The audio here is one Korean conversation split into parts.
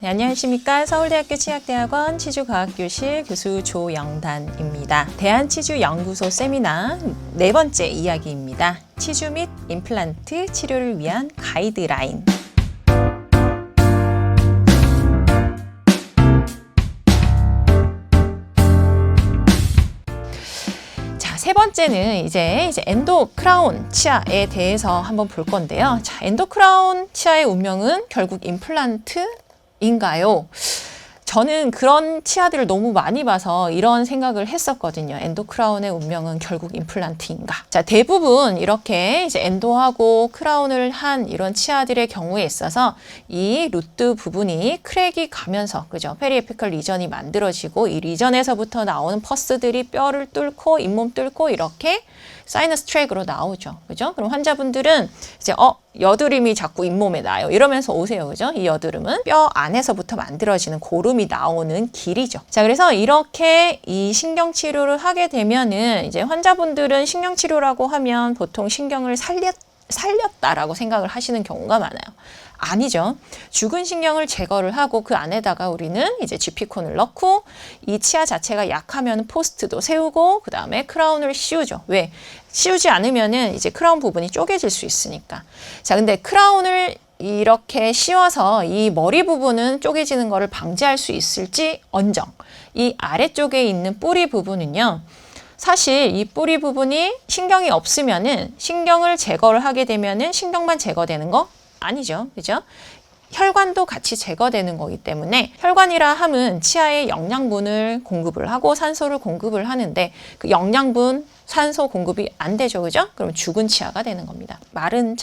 네, 안녕하십니까. 서울대학교 치약대학원 치주과학교실 교수 조영단입니다. 대한치주연구소 세미나 네 번째 이야기입니다. 치주 및 임플란트 치료를 위한 가이드라인. 세 번째는 이제 엔도 크라운 치아에 대해서 한번 볼 건데요. 자, 엔도 크라운 치아의 운명은 결국 임플란트인가요? 저는 그런 치아들을 너무 많이 봐서 이런 생각을 했었거든요. 엔도 크라운의 운명은 결국 임플란트인가? 자, 대부분 이렇게 이제 엔도하고 크라운을 한 이런 치아들의 경우에 있어서 이 루트 부분이 크랙이 가면서, 그죠? 페리에피컬 리전이 만들어지고 이 리전에서부터 나오는 퍼스들이 뼈를 뚫고 잇몸 뚫고 이렇게 사이너스 트랙으로 나오죠. 그죠? 그럼 환자분들은 이제 여드름이 자꾸 잇몸에 나요. 이러면서 오세요. 그죠? 이 여드름은 뼈 안에서부터 만들어지는 고름이 나오는 길이죠. 자, 그래서 이렇게 이 신경치료를 하게 되면은 이제 환자분들은 신경치료라고 하면 보통 신경을 살렸다라고 생각을 하시는 경우가 많아요. 아니죠. 죽은 신경을 제거를 하고 그 안에다가 우리는 이제 GP콘을 넣고 이 치아 자체가 약하면 포스트도 세우고 그 다음에 크라운을 씌우죠. 왜? 씌우지 않으면은 이제 크라운 부분이 쪼개질 수 있으니까. 자, 근데 크라운을 이렇게 씌워서 이 머리 부분은 쪼개지는 것을 방지할 수 있을지 언정. 이 아래쪽에 있는 뿌리 부분은요. 사실 이 뿌리 부분이 신경이 없으면은 신경을 제거를 하게 되면은 신경만 제거되는 거 아니죠. 그죠? 혈관도 같이 제거되는 거기 때문에 혈관이라 함은 치아에 영양분을 공급을 하고 산소를 공급을 하는데 그 영양분, 산소 공급이 안 되죠. 그죠? 그럼 죽은 치아가 되는 겁니다. 마른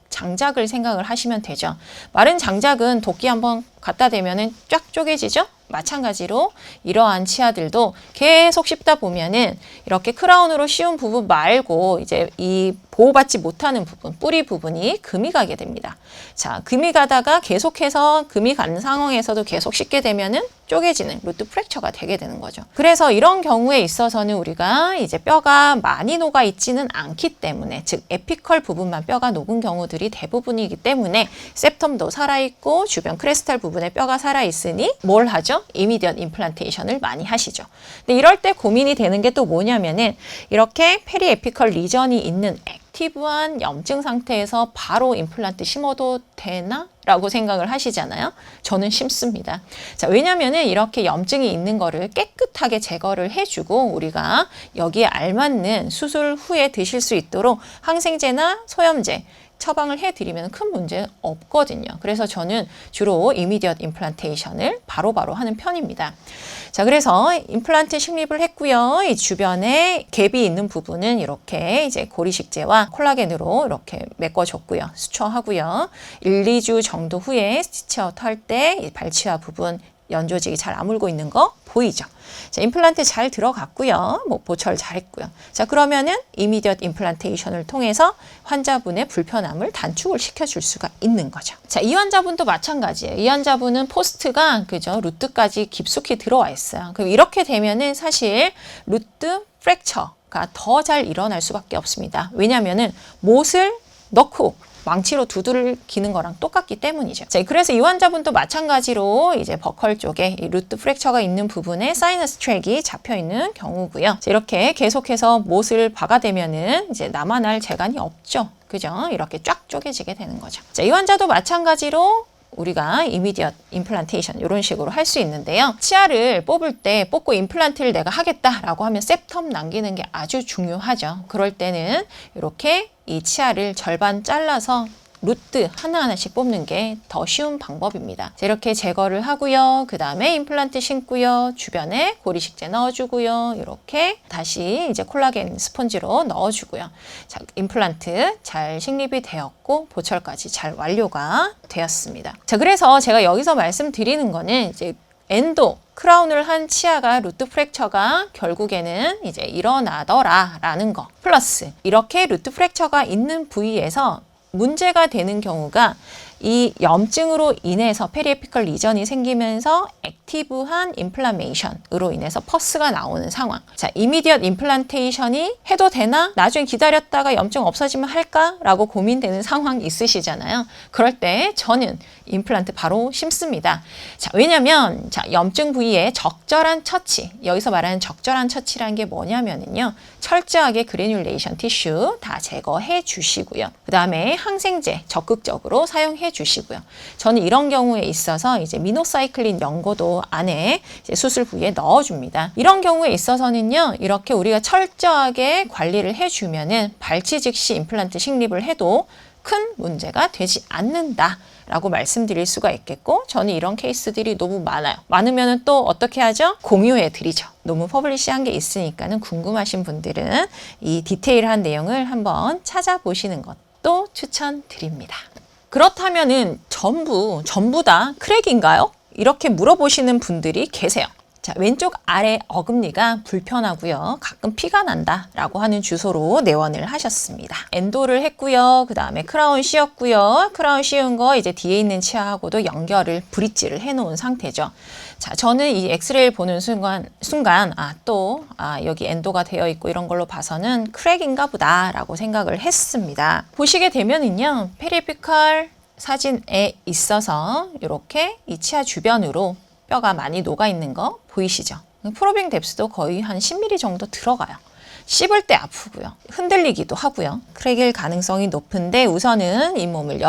장작을 생각을 하시면 되죠. 마른 장작은 도끼 한번 갖다 대면은 쫙 쪼개지죠? 마찬가지로 이러한 치아들도 계속 씹다 보면은 이렇게 크라운으로 씌운 부분 말고 이제 이 보호받지 못하는 부분, 뿌리 부분이 금이 가게 됩니다. 자, 금이 가다가 계속해서 금이 간 상황에서도 계속 씹게 되면은 쪼개지는 루트 프랙처가 되게 되는 거죠. 그래서 이런 경우에 있어서는 우리가 이제 뼈가 많이 녹아 있지는 않기 때문에, 즉 에피컬 부분만 뼈가 녹은 경우들이 대부분이기 때문에 septum도 살아있고 주변 크레스탈 부분에 뼈가 살아있으니 뭘 하죠? 이미디엇 임플란테이션을 많이 하시죠. 근데 이럴 때 고민이 되는 게 또 뭐냐면은 이렇게 페리에피컬 리전이 있는 액티브한 염증 상태에서 바로 임플란트 심어도 되나? 라고 생각을 하시잖아요. 저는 심습니다. 자, 왜냐면은 이렇게 염증이 있는 거를 깨끗하게 제거를 해주고 우리가 여기에 알맞는 수술 후에 드실 수 있도록 항생제나 소염제 처방을 해드리면 큰 문제 없거든요. 그래서 저는 주로 이미디엇 임플란테이션을 바로바로 하는 편입니다. 자, 그래서 임플란트 식립을 했고요. 이 주변에 갭이 있는 부분은 이렇게 이제 고리식제와 콜라겐으로 이렇게 메꿔줬고요. 수처하고요. 1, 2주 정도 후에 스티치아웃 할 때 발치화 부분 연조직이 잘 아물고 있는 거 보이죠? 자, 임플란트 잘 들어갔고요. 보철 잘했고요. 자, 그러면은 이미디엇 임플란테이션을 통해서 환자분의 불편함을 단축을 시켜줄 수가 있는 거죠. 자, 이 환자분도 마찬가지예요. 이 환자분은 포스트가 그죠? 루트까지 깊숙이 들어와 있어요. 그럼 이렇게 되면은 사실 루트 프랙처가 더 잘 일어날 수밖에 없습니다. 왜냐면은 못을 넣고 망치로 두들기는 거랑 똑같기 때문이죠. 자, 그래서 이 환자분도 마찬가지로 이제 버컬 쪽에 이 루트 프랙처가 있는 부분에 사이너스 트랙이 잡혀 있는 경우고요. 자, 이렇게 계속해서 못을 박아대면은 이제 남아날 재간이 없죠. 그죠? 이렇게 쫙 쪼개지게 되는 거죠. 자, 이 환자도 마찬가지로 우리가 이미디엇 임플란테이션 이런 식으로 할 수 있는데요. 치아를 뽑고 임플란트를 내가 하겠다라고 하면 septum 남기는 게 아주 중요하죠. 그럴 때는 이렇게 이 치아를 절반 잘라서 루트 하나하나씩 뽑는 게 더 쉬운 방법입니다. 자, 이렇게 제거를 하고요. 그 다음에 임플란트 심고요. 주변에 고리식제 넣어주고요. 이렇게 다시 이제 콜라겐 스펀지로 넣어주고요. 자, 임플란트 잘 식립이 되었고 보철까지 잘 완료가 되었습니다. 자, 그래서 제가 여기서 말씀드리는 거는 이제 엔도 크라운을 한 치아가 루트 프랙처가 결국에는 이제 일어나더라라는 거. 플러스 이렇게 루트 프랙처가 있는 부위에서 문제가 되는 경우가 이 염증으로 인해서 페리에피컬 리전이 생기면서 액티브 액티브한 인플라메이션으로 인해서 퍼스가 나오는 상황. 자, 이미디엇 임플란테이션이 해도 되나? 나중에 기다렸다가 염증 없어지면 할까? 라고 고민되는 상황 있으시잖아요. 그럴 때 저는 임플란트 바로 심습니다. 자, 왜냐면 자, 염증 부위에 적절한 처치, 여기서 말하는 적절한 처치라는 게 뭐냐면요. 철저하게 그래뉼레이션 티슈 다 제거해 주시고요. 그 다음에 항생제 적극적으로 사용해 주시고요. 저는 이런 경우에 있어서 이제 미노사이클린 연고도 안에 이제 수술 부위에 넣어줍니다. 이런 경우에 있어서는요, 이렇게 우리가 철저하게 관리를 해주면은 발치 즉시 임플란트 식립을 해도 큰 문제가 되지 않는다. 라고 말씀드릴 수가 있겠고, 저는 이런 케이스들이 너무 많아요. 많으면 또 어떻게 하죠? 공유해 드리죠. 너무 퍼블리시한 게 있으니까는 궁금하신 분들은 이 디테일한 내용을 한번 찾아보시는 것도 추천드립니다. 그렇다면은 전부 다 크랙인가요? 이렇게 물어보시는 분들이 계세요. 자, 왼쪽 아래 어금니가 불편하고요. 가끔 피가 난다 라고 하는 주소로 내원을 하셨습니다. 엔도를 했고요. 그 다음에 크라운 씌웠고요. 크라운 씌운 거 이제 뒤에 있는 치아하고도 연결을 브릿지를 해놓은 상태죠. 자, 저는 이 엑스레이를 보는 순간 여기 엔도가 되어 있고 이런 걸로 봐서는 크랙인가 보다 라고 생각을 했습니다. 보시게 되면은요, 페리피컬 사진에 있어서 이렇게 이 치아 주변으로 뼈가 많이 녹아 있는 거 보이시죠? 프로빙 뎁스도 거의 한 10mm 정도 들어가요. 씹을 때 아프고요. 흔들리기도 하고요. 크랙일 가능성이 높은데 우선은 잇몸을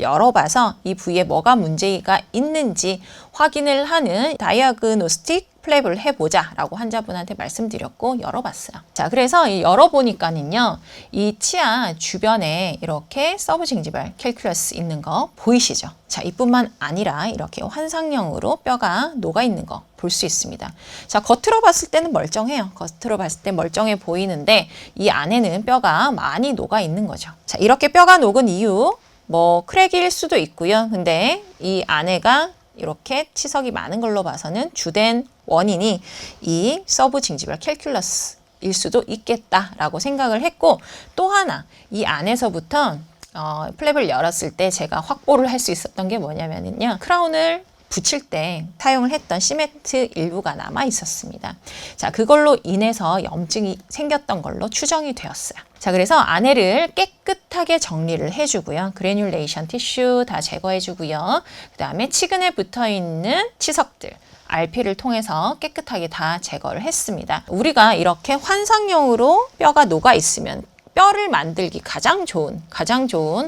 열어봐서 이 부위에 뭐가 문제가 있는지 확인을 하는 다이아그노스틱 플랩을 해보자 라고 환자분한테 말씀드렸고 열어봤어요. 자, 그래서 이 열어보니까는요, 이 치아 주변에 이렇게 서브징지발 캘큘러스 있는 거 보이시죠? 자, 이뿐만 아니라 이렇게 환상형으로 뼈가 녹아 있는 거 볼 수 있습니다. 자, 겉으로 봤을 때는 멀쩡해요. 겉으로 봤을 때 멀쩡해 보이는데 이 안에는 뼈가 많이 녹아 있는 거죠. 자, 이렇게 뼈가 녹은 이유, 뭐 크랙일 수도 있고요. 근데 이 안에가 이렇게 치석이 많은 걸로 봐서는 주된 원인이 이 서브징지발 캘큘러스일 수도 있겠다라고 생각을 했고, 또 하나 이 안에서부터 플랩을 열었을 때 제가 확보를 할 수 있었던 게 뭐냐면요, 크라운을 붙일 때 사용을 했던 시멘트 일부가 남아 있었습니다. 자, 그걸로 인해서 염증이 생겼던 걸로 추정이 되었어요. 자, 그래서 안에를 깨끗하게 정리를 해주고요. 그래뉼레이션 티슈 다 제거해주고요. 그 다음에 치근에 붙어있는 치석들, RP를 통해서 깨끗하게 다 제거를 했습니다. 우리가 이렇게 환상형으로 뼈가 녹아 있으면 뼈를 만들기 가장 좋은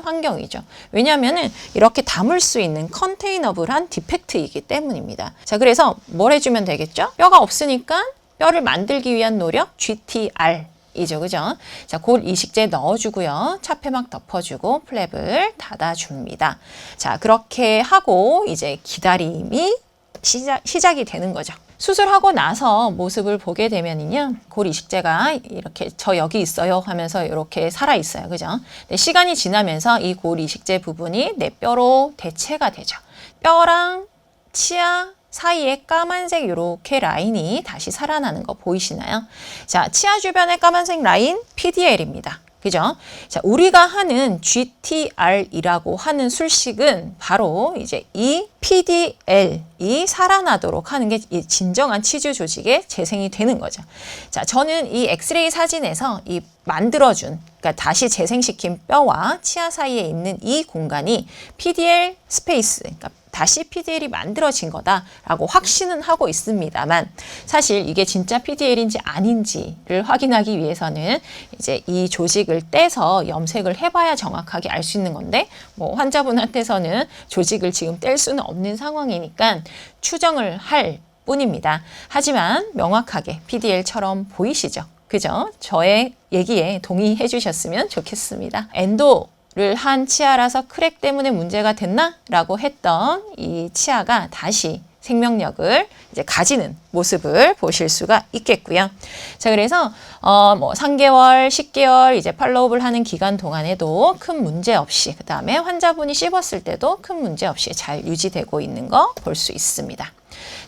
환경이죠. 왜냐하면은 이렇게 담을 수 있는 컨테이너블한 디펙트이기 때문입니다. 자, 그래서 뭘 해주면 되겠죠? 뼈가 없으니까 뼈를 만들기 위한 노력, GTR. 이죠, 그죠? 자, 골 이식제 넣어주고요. 차폐막 덮어주고 플랩을 닫아줍니다. 자, 그렇게 하고 이제 기다림이 시작이 되는 거죠. 수술하고 나서 모습을 보게 되면요, 골 이식제가 이렇게 저 여기 있어요 하면서 이렇게 살아 있어요, 그죠? 근데 시간이 지나면서 이 골 이식제 부분이 내 뼈로 대체가 되죠. 뼈랑 치아 사이에 까만색 이렇게 라인이 다시 살아나는 거 보이시나요? 자, 치아 주변의 까만색 라인 PDL입니다. 그죠? 자, 우리가 하는 GTR이라고 하는 술식은 바로 이제 이 PDL이 살아나도록 하는 게 이 진정한 치주 조직의 재생이 되는 거죠. 자, 저는 이 엑스레이 사진에서 이 만들어준, 그러니까 다시 재생시킨 뼈와 치아 사이에 있는 이 공간이 PDL 스페이스, 그러니까 다시 PDL이 만들어진 거다라고 확신은 하고 있습니다만, 사실 이게 진짜 PDL인지 아닌지를 확인하기 위해서는 이제 이 조직을 떼서 염색을 해봐야 정확하게 알 수 있는 건데, 뭐 환자분한테서는 조직을 지금 뗄 수는 없는 상황이니까 추정을 할 뿐입니다. 하지만 명확하게 PDL처럼 보이시죠? 그죠? 저의 얘기에 동의해 주셨으면 좋겠습니다. 엔도를 한 치아라서 크랙 때문에 문제가 됐나? 라고 했던 이 치아가 다시 생명력을 이제 가지는 모습을 보실 수가 있겠고요. 자, 그래서 뭐 3개월, 10개월 이제 팔로우업을 하는 기간 동안에도 큰 문제 없이, 그 다음에 환자분이 씹었을 때도 큰 문제 없이 잘 유지되고 있는 거 볼 수 있습니다.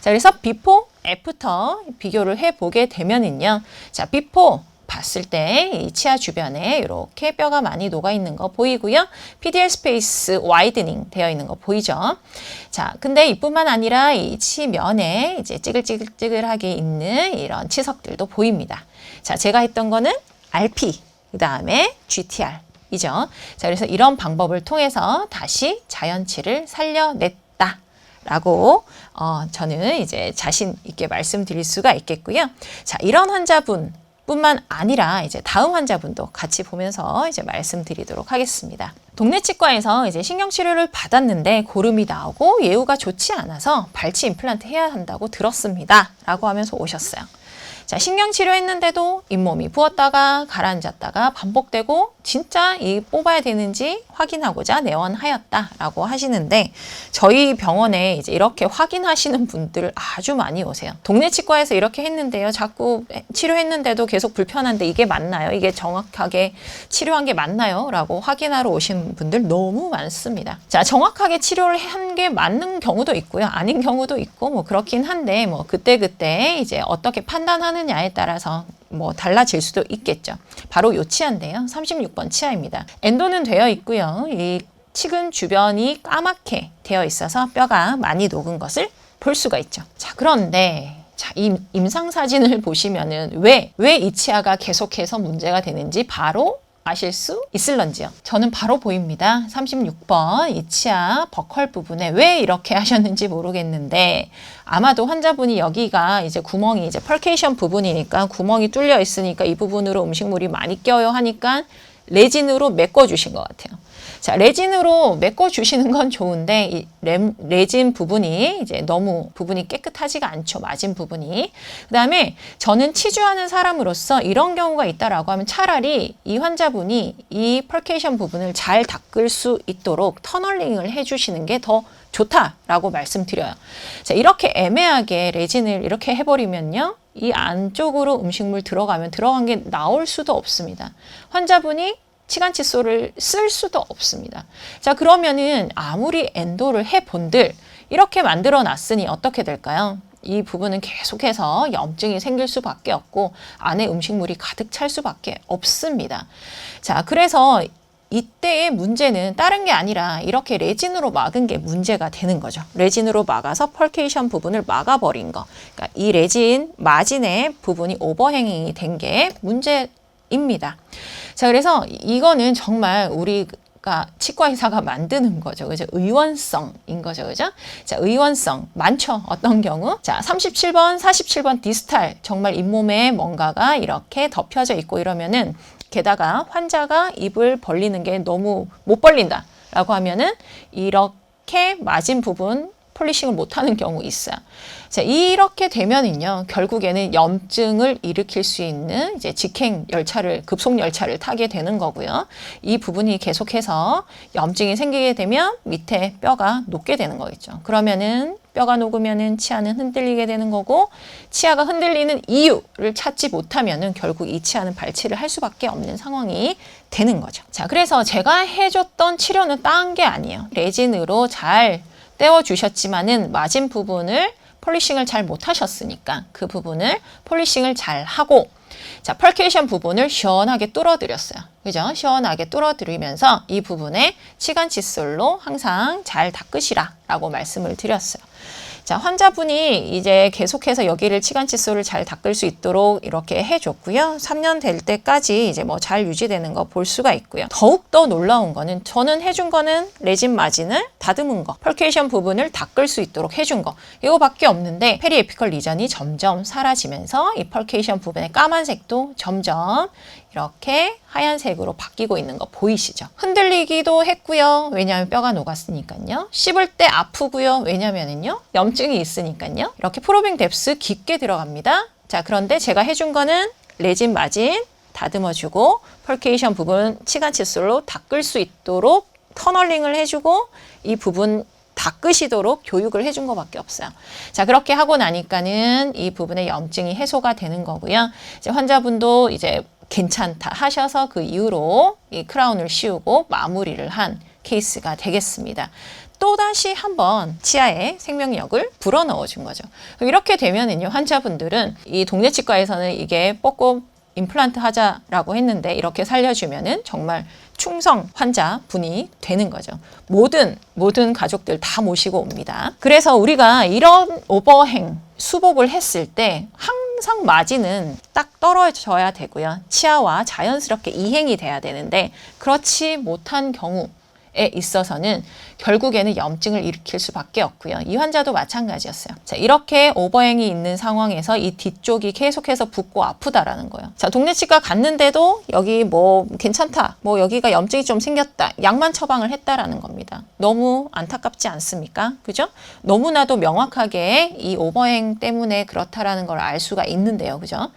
자, 그래서 비포, 애프터 비교를 해보게 되면은요. 자, 비포 봤을 때 이 치아 주변에 이렇게 뼈가 많이 녹아 있는 거 보이고요. PDL 스페이스 와이드닝 되어 있는 거 보이죠? 자, 근데 이뿐만 아니라 이 치면에 이제 찌글찌글찌글하게 있는 이런 치석들도 보입니다. 자, 제가 했던 거는 RP, 그 다음에 GTR 이죠. 자, 그래서 이런 방법을 통해서 다시 자연치를 살려냈다. 라고 저는 이제 자신 있게 말씀드릴 수가 있겠고요. 자, 이런 환자분 뿐만 아니라 이제 다음 환자분도 같이 보면서 이제 말씀드리도록 하겠습니다. 동네 치과에서 이제 신경치료를 받았는데 고름이 나오고 예후가 좋지 않아서 발치 임플란트 해야 한다고 들었습니다. 라고 하면서 오셨어요. 자, 신경치료 했는데도 잇몸이 부었다가 가라앉았다가 반복되고 진짜 이 뽑아야 되는지 확인하고자 내원하였다라고 하시는데 저희 병원에 이제 이렇게 확인하시는 분들 아주 많이 오세요. 동네 치과에서 이렇게 했는데요. 자꾸 치료했는데도 계속 불편한데 이게 맞나요? 이게 정확하게 치료한 게 맞나요? 라고 확인하러 오신 분들 너무 많습니다. 자, 정확하게 치료를 한 게 맞는 경우도 있고요. 아닌 경우도 있고 뭐 그렇긴 한데 뭐 그때 이제 어떻게 판단하느냐에 따라서 뭐 달라질 수도 있겠죠. 바로 요 치아인데요. 36번 치아입니다. 엔도는 되어 있고요. 이 치근 주변이 까맣게 되어 있어서 뼈가 많이 녹은 것을 볼 수가 있죠. 자, 그런데 자, 이 임상 사진을 보시면은 왜 이 치아가 계속해서 문제가 되는지 바로 아실 수 있을런지요. 저는 바로 보입니다. 36번 이 치아 버컬 부분에 왜 이렇게 하셨는지 모르겠는데 아마도 환자분이 여기가 이제 구멍이 이제 펄케이션 부분이니까 구멍이 뚫려 있으니까 이 부분으로 음식물이 많이 껴요 하니까 레진으로 메꿔 주신 것 같아요. 자, 레진으로 메꿔 주시는 건 좋은데 이 레진 부분이 이제 너무 부분이 깨끗하지가 않죠. 맞은 부분이. 그다음에 저는 치주하는 사람으로서 이런 경우가 있다라고 하면 차라리 이 환자분이 이 펄케이션 부분을 잘 닦을 수 있도록 터널링을 해 주시는 게 더 좋다라고 말씀드려요. 자, 이렇게 애매하게 레진을 이렇게 해버리면요. 이 안쪽으로 음식물 들어가면 들어간 게 나올 수도 없습니다. 환자분이 치간 칫솔을 쓸 수도 없습니다. 자, 그러면은 아무리 엔도를 해본들 이렇게 만들어 놨으니 어떻게 될까요? 이 부분은 계속해서 염증이 생길 수밖에 없고 안에 음식물이 가득 찰 수밖에 없습니다. 자, 그래서 이때의 문제는 다른 게 아니라 이렇게 레진으로 막은 게 문제가 되는 거죠. 레진으로 막아서 펄케이션 부분을 막아버린 거. 그러니까 이 레진 마진의 부분이 오버행잉이 된 게 문제입니다. 자, 그래서 이거는 정말 우리가 치과 의사가 만드는 거죠. 그죠? 의원성인 거죠. 그죠? 자, 의원성 많죠. 어떤 경우? 자, 37번, 47번 디스탈 정말 잇몸에 뭔가가 이렇게 덮여져 있고 이러면은 게다가 환자가 입을 벌리는 게 너무 못 벌린다 라고 하면은 이렇게 맞은 부분 폴리싱을 못하는 경우 있어요. 자, 이렇게 되면은요, 결국에는 염증을 일으킬 수 있는 이제 직행 열차를, 급속 열차를 타게 되는 거고요. 이 부분이 계속해서 염증이 생기게 되면 밑에 뼈가 녹게 되는 거겠죠. 그러면은 뼈가 녹으면은 치아는 흔들리게 되는 거고, 치아가 흔들리는 이유를 찾지 못하면은 결국 이 치아는 발치를 할 수밖에 없는 상황이 되는 거죠. 자, 그래서 제가 해줬던 치료는 딴 게 아니에요. 레진으로 잘 떼어주셨지만은 맞은 부분을 폴리싱을 잘 못하셨으니까 그 부분을 폴리싱을 잘 하고, 자, 펄케이션 부분을 시원하게 뚫어드렸어요. 그죠? 시원하게 뚫어드리면서 이 부분에 치간 칫솔로 항상 잘 닦으시라 라고 말씀을 드렸어요. 자, 환자분이 이제 계속해서 여기를 치간 칫솔을 잘 닦을 수 있도록 이렇게 해줬고요. 3년 될 때까지 이제 뭐 잘 유지되는 거 볼 수가 있고요. 더욱더 놀라운 거는 저는 해준 거는 레진 마진을 다듬은 거, 펄케이션 부분을 닦을 수 있도록 해준 거, 이거밖에 없는데 페리에피컬 리전이 점점 사라지면서 이 펄케이션 부분의 까만색도 점점 이렇게 하얀색으로 바뀌고 있는 거 보이시죠? 흔들리기도 했고요. 왜냐하면 뼈가 녹았으니까요. 씹을 때 아프고요. 왜냐면은요, 염증이 있으니까요. 이렇게 프로빙 뎁스 깊게 들어갑니다. 자, 그런데 제가 해준 거는 레진 마진 다듬어주고 펄케이션 부분 치간 칫솔로 닦을 수 있도록 터널링을 해주고 이 부분 닦으시도록 교육을 해준 것밖에 없어요. 자, 그렇게 하고 나니까는 이 부분의 염증이 해소가 되는 거고요. 이제 환자분도 이제 괜찮다 하셔서 그 이후로 이 크라운을 씌우고 마무리를 한 케이스가 되겠습니다. 또다시 한번 치아에 생명력을 불어넣어 준 거죠. 이렇게 되면은요, 환자분들은 이 동네 치과에서는 이게 뽑고 임플란트 하자라고 했는데 이렇게 살려주면은 정말 충성 환자분이 되는 거죠. 모든 가족들 다 모시고 옵니다. 그래서 우리가 이런 오버행 수복을 했을 때 항상 마진은 딱 떨어져야 되고요. 치아와 자연스럽게 이행이 돼야 되는데 그렇지 못한 경우에 있어서는 결국에는 염증을 일으킬 수밖에 없고요. 이 환자도 마찬가지였어요. 자, 이렇게 오버행이 있는 상황에서 이 뒤쪽이 계속해서 붓고 아프다라는 거예요. 자, 동네 치과 갔는데도 여기 뭐 괜찮다, 뭐 여기가 염증이 좀 생겼다, 약만 처방을 했다라는 겁니다. 너무 안타깝지 않습니까? 그죠? 너무나도 명확하게 이 오버행 때문에 그렇다라는 걸 알 수가 있는데요. 그죠?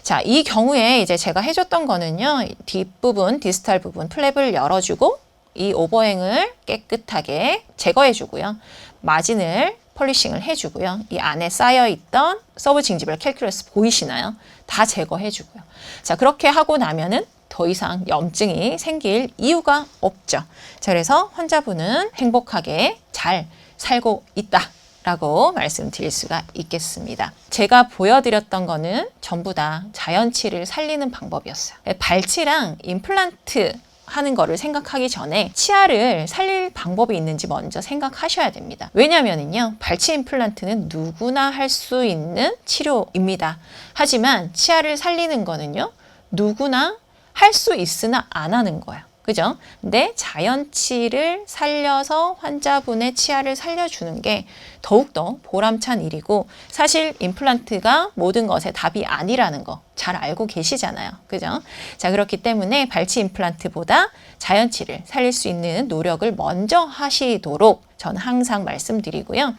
자, 이 경우에 이제 제가 해줬던 거는요, 뒷부분, 디스탈 부분 플랩을 열어주고 이 오버행을 깨끗하게 제거해 주고요. 마진을 폴리싱을 해주고요. 이 안에 쌓여있던 서브 징지발 캘큘러스 보이시나요? 다 제거해 주고요. 자, 그렇게 하고 나면은 더 이상 염증이 생길 이유가 없죠. 자, 그래서 환자분은 행복하게 잘 살고 있다 라고 말씀드릴 수가 있겠습니다. 제가 보여드렸던 거는 전부 다 자연치를 살리는 방법이었어요. 발치랑 임플란트 하는 거를 생각하기 전에 치아를 살릴 방법이 있는지 먼저 생각하셔야 됩니다. 왜냐면은요, 발치 임플란트는 누구나 할 수 있는 치료입니다. 하지만 치아를 살리는 거는요, 누구나 할 수 있으나 안 하는 거예요. 그죠? 근데 자연치를 살려서 환자분의 치아를 살려주는 게 더욱더 보람찬 일이고, 사실 임플란트가 모든 것의 답이 아니라는 거 잘 알고 계시잖아요. 그죠? 자, 그렇기 때문에 발치 임플란트보다 자연치를 살릴 수 있는 노력을 먼저 하시도록 저는 항상 말씀드리고요.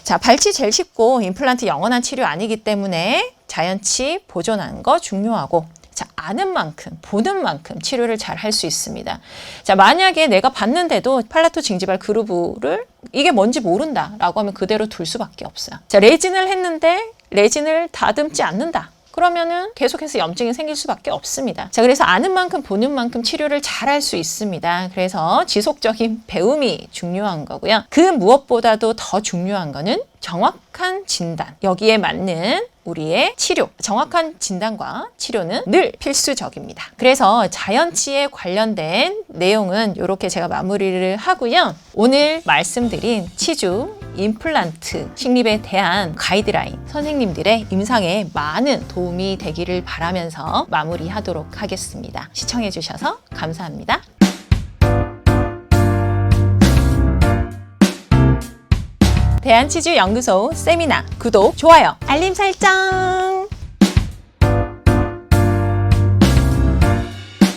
자, 발치 제일 쉽고 임플란트 영원한 치료 아니기 때문에 자연치 보존하는 거 중요하고, 자, 아는 만큼, 보는 만큼 치료를 잘 할 수 있습니다. 자, 만약에 내가 봤는데도 팔라토 징지발 그루브를 이게 뭔지 모른다라고 하면 그대로 둘 수밖에 없어요. 자, 레진을 했는데 레진을 다듬지 않는다. 그러면은 계속해서 염증이 생길 수밖에 없습니다. 자, 그래서 아는 만큼 보는 만큼 치료를 잘 할 수 있습니다. 그래서 지속적인 배움이 중요한 거고요. 그 무엇보다도 더 중요한 거는 정확한 진단, 여기에 맞는 우리의 치료, 정확한 진단과 치료는 늘 필수적입니다. 그래서 자연치에 관련된 내용은 이렇게 제가 마무리를 하고요. 오늘 말씀드린 치주, 임플란트, 식립에 대한 가이드라인, 선생님들의 임상에 많은 도움이 되기를 바라면서 마무리하도록 하겠습니다. 시청해 주셔서 감사합니다. 대한치주연구소 세미나 구독, 좋아요, 알림 설정!